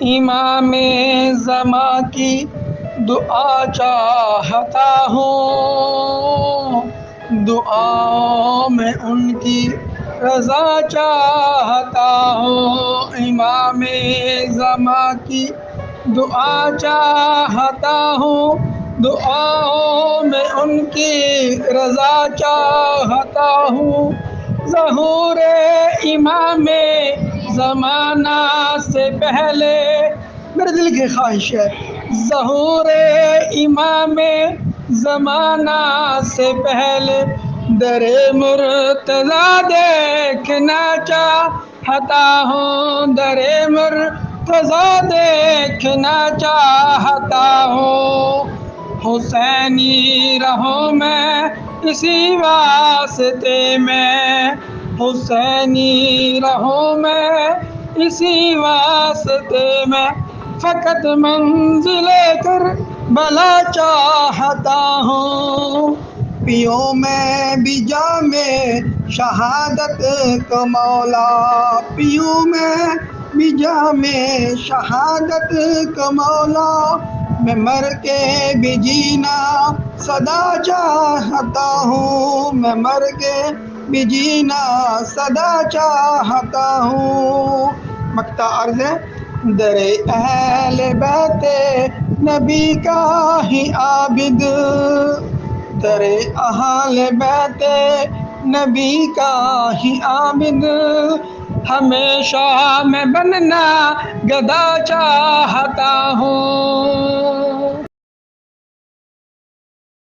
امام زماں کی دعا چاہتا ہوں، دعاؤں میں ان کی رضا چاہتا ہوں، امام زماں کی دعا چاہتا ہوں، دعاؤں میں ان کی رضا چاہتا ہوں، ظہور امام زمانہ سے پہلے میرے دل کی خواہش ہے، ظہور امام زمانہ سے پہلے در مرتضیٰ دیکھنا چاہتا ہوں، در مرتضیٰ دیکھنا چاہتا ہوں، حسینی رہوں میں اسی واسطے میں، حسینی رہوں میں اسی واسطے میں، فقط منزل کربلا چاہتا ہوں، پیوں میں بھی جام شہادت کا مولا، پیوں میں بھی جام شہادت کا مولا، میں مر کے بھی جینا سدا چاہتا ہوں، میں مر کے بھی جینا سدا چاہتا ہوں، مقطع عرض ہے، در اہل بیت نبی کا ہی عابد، در اہل بیت نبی کا ہی عابد، ہمیشہ میں بننا گدا چاہتا ہوں،